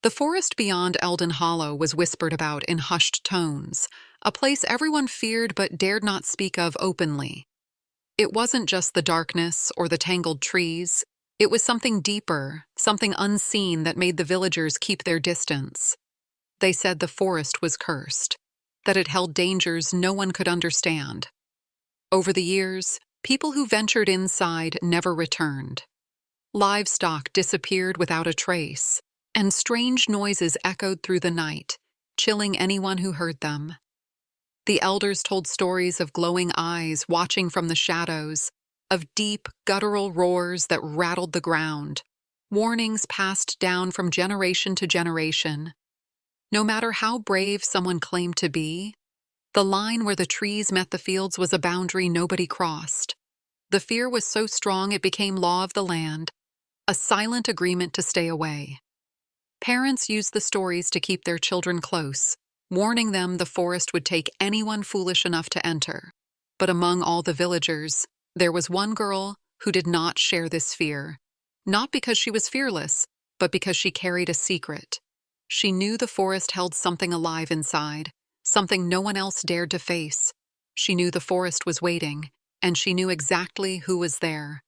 The forest beyond Elden Hollow was whispered about in hushed tones, a place everyone feared but dared not speak of openly. It wasn't just the darkness or the tangled trees. It was something deeper, something unseen that made the villagers keep their distance. They said the forest was cursed, that it held dangers no one could understand. Over the years, people who ventured inside never returned. Livestock disappeared without a trace, and strange noises echoed through the night, chilling anyone who heard them. The elders told stories of glowing eyes watching from the shadows, of deep, guttural roars that rattled the ground, warnings passed down from generation to generation. No matter how brave someone claimed to be, the line where the trees met the fields was a boundary nobody crossed. The fear was so strong it became law of the land, a silent agreement to stay away. Parents used the stories to keep their children close, warning them the forest would take anyone foolish enough to enter. But among all the villagers, there was one girl who did not share this fear, not because she was fearless, but because she carried a secret. She knew the forest held something alive inside, something no one else dared to face. She knew the forest was waiting, and she knew exactly who was there.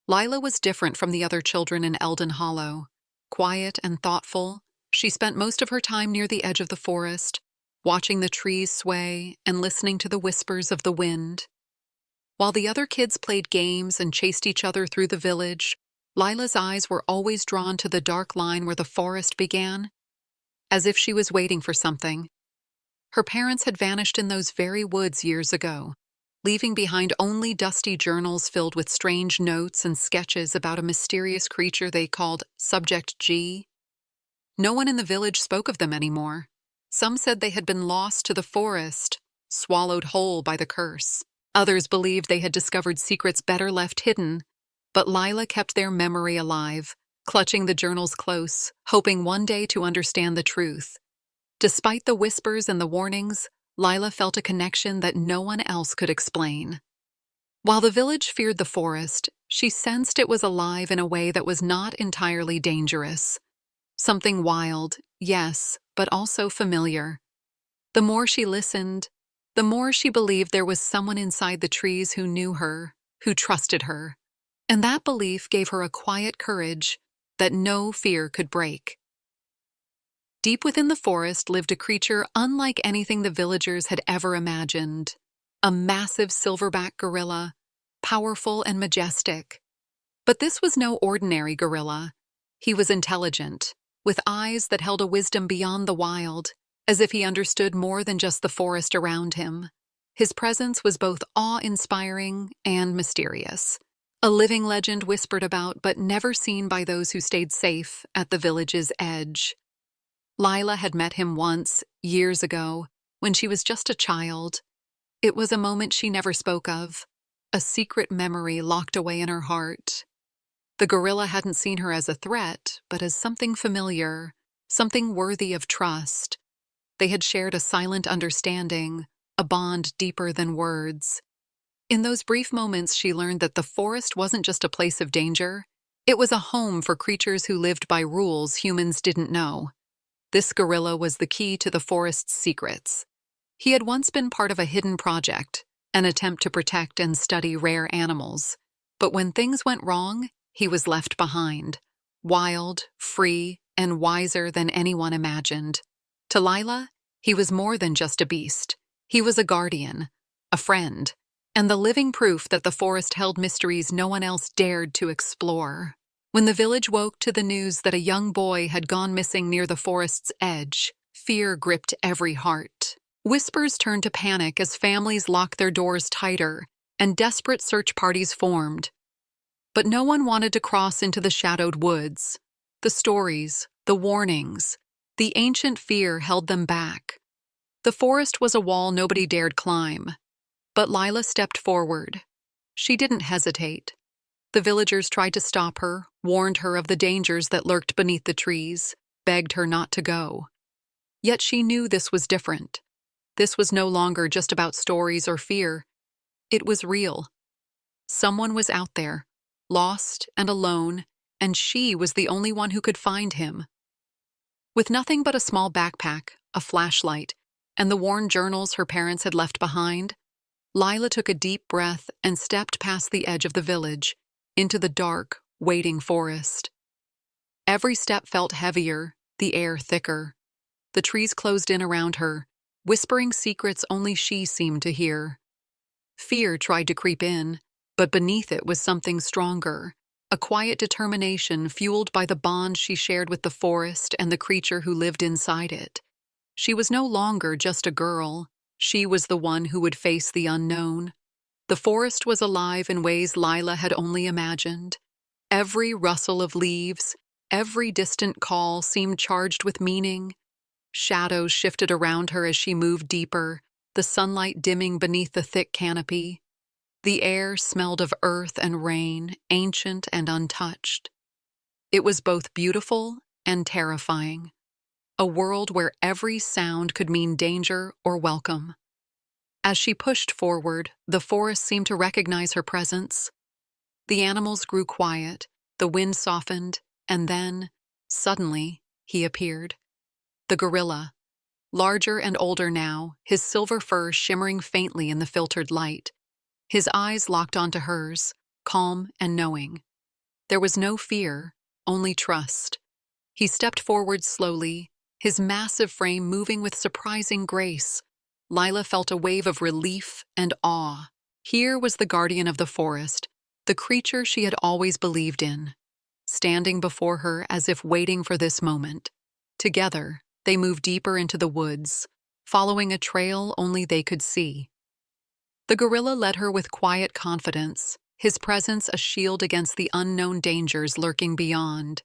Lila was different from the other children in Elden Hollow. Quiet and thoughtful, she spent most of her time near the edge of the forest, watching the trees sway and listening to the whispers of the wind. While the other kids played games and chased each other through the village, Lila's eyes were always drawn to the dark line where the forest began, as if she was waiting for something. Her parents had vanished in those very woods years ago, leaving behind only dusty journals filled with strange notes and sketches about a mysterious creature they called Subject G. No one in the village spoke of them anymore. Some said they had been lost to the forest, swallowed whole by the curse. Others believed they had discovered secrets better left hidden, but Lila kept their memory alive, clutching the journals close, hoping one day to understand the truth. Despite the whispers and the warnings, Lila felt a connection that no one else could explain. While the village feared the forest, she sensed it was alive in a way that was not entirely dangerous. Something wild, yes, but also familiar. The more she listened, the more she believed there was someone inside the trees who knew her, who trusted her. And that belief gave her a quiet courage that no fear could break. Deep within the forest lived a creature unlike anything the villagers had ever imagined. A massive silverback gorilla, powerful and majestic. But this was no ordinary gorilla. He was intelligent, with eyes that held a wisdom beyond the wild, as if he understood more than just the forest around him. His presence was both awe-inspiring and mysterious. A living legend whispered about but never seen by those who stayed safe at the village's edge. Lila had met him once, years ago, when she was just a child. It was a moment she never spoke of, a secret memory locked away in her heart. The gorilla hadn't seen her as a threat, but as something familiar, something worthy of trust. They had shared a silent understanding, a bond deeper than words. In those brief moments, she learned that the forest wasn't just a place of danger. It was a home for creatures who lived by rules humans didn't know. This gorilla was the key to the forest's secrets. He had once been part of a hidden project, an attempt to protect and study rare animals. But when things went wrong, he was left behind, wild, free, and wiser than anyone imagined. To Lila, he was more than just a beast. He was a guardian, a friend, and the living proof that the forest held mysteries no one else dared to explore. When the village woke to the news that a young boy had gone missing near the forest's edge, fear gripped every heart. Whispers turned to panic as families locked their doors tighter and desperate search parties formed. But no one wanted to cross into the shadowed woods. The stories, the warnings, the ancient fear held them back. The forest was a wall nobody dared climb. But Lila stepped forward. She didn't hesitate. The villagers tried to stop her, warned her of the dangers that lurked beneath the trees, begged her not to go. Yet she knew this was different. This was no longer just about stories or fear. It was real. Someone was out there, lost and alone, and she was the only one who could find him. With nothing but a small backpack, a flashlight, and the worn journals her parents had left behind, Lila took a deep breath and stepped past the edge of the village, into the dark, waiting forest. Every step felt heavier, the air thicker. The trees closed in around her, whispering secrets only she seemed to hear. Fear tried to creep in, but beneath it was something stronger, a quiet determination fueled by the bond she shared with the forest and the creature who lived inside it. She was no longer just a girl. She was the one who would face the unknown. The forest was alive in ways Lila had only imagined. Every rustle of leaves, every distant call seemed charged with meaning. Shadows shifted around her as she moved deeper, the sunlight dimming beneath the thick canopy. The air smelled of earth and rain, ancient and untouched. It was both beautiful and terrifying, a world where every sound could mean danger or welcome. As she pushed forward, the forest seemed to recognize her presence. The animals grew quiet, the wind softened, and then, suddenly, he appeared. The gorilla, larger and older now, his silver fur shimmering faintly in the filtered light. His eyes locked onto hers, calm and knowing. There was no fear, only trust. He stepped forward slowly, his massive frame moving with surprising grace. Lila felt a wave of relief and awe. Here was the guardian of the forest, the creature she had always believed in, standing before her as if waiting for this moment. Together, they moved deeper into the woods, following a trail only they could see. The gorilla led her with quiet confidence, his presence a shield against the unknown dangers lurking beyond.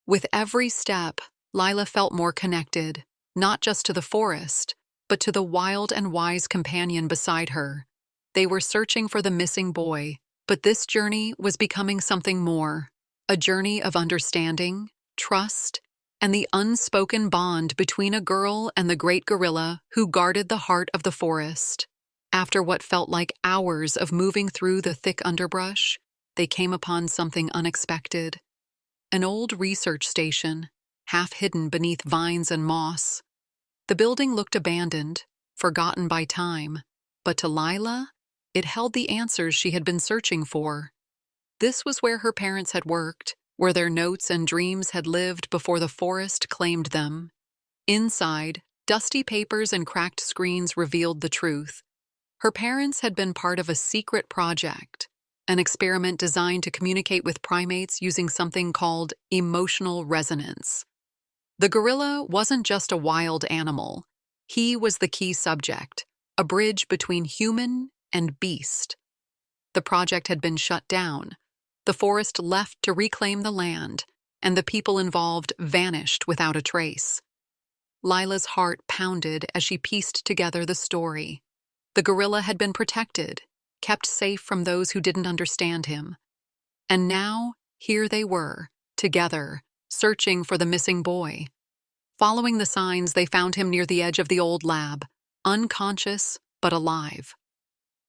With every step, Lila felt more connected, not just to the forest, but to the wild and wise companion beside her. They were searching for the missing boy, but this journey was becoming something more, a journey of understanding, trust, and the unspoken bond between a girl and the great gorilla who guarded the heart of the forest. After what felt like hours of moving through the thick underbrush, they came upon something unexpected. An old research station, half hidden beneath vines and moss. The building looked abandoned, forgotten by time, but to Lila, it held the answers she had been searching for. This was where her parents had worked, where their notes and dreams had lived before the forest claimed them. Inside, dusty papers and cracked screens revealed the truth. Her parents had been part of a secret project, an experiment designed to communicate with primates using something called emotional resonance. The gorilla wasn't just a wild animal. He was the key subject, a bridge between human and beast. The project had been shut down, the forest left to reclaim the land, and the people involved vanished without a trace. Lila's heart pounded as she pieced together the story. The gorilla had been protected, kept safe from those who didn't understand him. And now, here they were, together, searching for the missing boy. Following the signs, they found him near the edge of the old lab, unconscious but alive.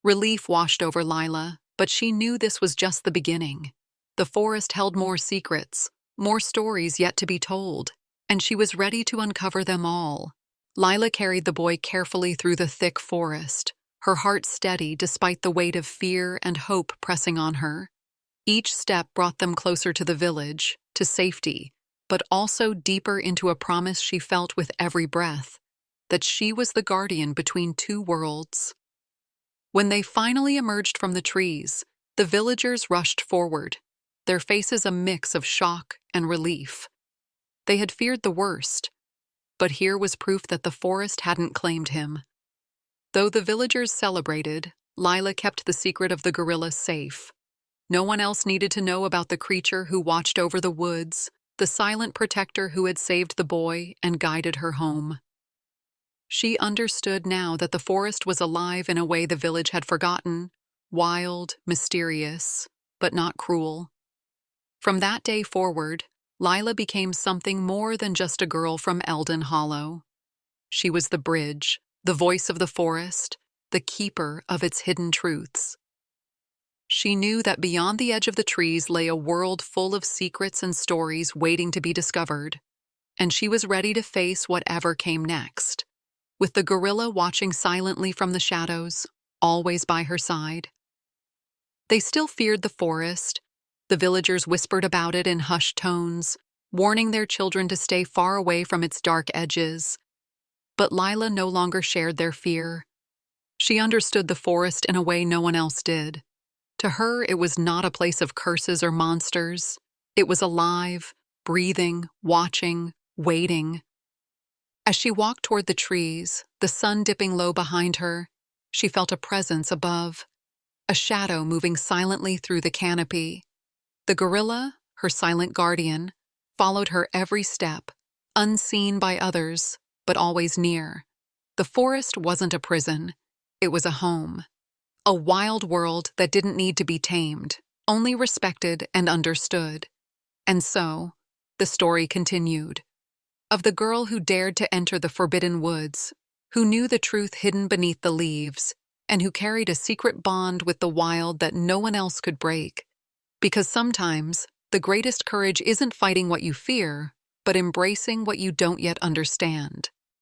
Relief washed over Lila, but she knew this was just the beginning. The forest held more secrets, more stories yet to be told, and she was ready to uncover them all. Lila carried the boy carefully through the thick forest, her heart steady despite the weight of fear and hope pressing on her. Each step brought them closer to the village, to safety, but also deeper into a promise she felt with every breath, that she was the guardian between two worlds. When they finally emerged from the trees, the villagers rushed forward, their faces a mix of shock and relief. They had feared the worst, but here was proof that the forest hadn't claimed him. Though the villagers celebrated, Lila kept the secret of the gorilla safe. No one else needed to know about the creature who watched over the woods, the silent protector who had saved the boy and guided her home. She understood now that the forest was alive in a way the village had forgotten, wild, mysterious, but not cruel. From that day forward, Lila became something more than just a girl from Elden Hollow. She was the bridge, the voice of the forest, the keeper of its hidden truths. She knew that beyond the edge of the trees lay a world full of secrets and stories waiting to be discovered. and she was ready to face whatever came next, with the gorilla watching silently from the shadows, always by her side. They still feared the forest. The villagers whispered about it in hushed tones, warning their children to stay far away from its dark edges. But Lila no longer shared their fear. She understood the forest in a way no one else did. To her, it was not a place of curses or monsters. It was alive, breathing, watching, waiting. As she walked toward the trees, the sun dipping low behind her, she felt a presence above, a shadow moving silently through the canopy. The gorilla, her silent guardian, followed her every step, unseen by others, but always near. The forest wasn't a prison. It was a home. A wild world that didn't need to be tamed, only respected and understood. And so, the story continued. Of the girl who dared to enter the forbidden woods, who knew the truth hidden beneath the leaves, and who carried a secret bond with the wild that no one else could break. Because sometimes, the greatest courage isn't fighting what you fear, but embracing what you don't yet understand.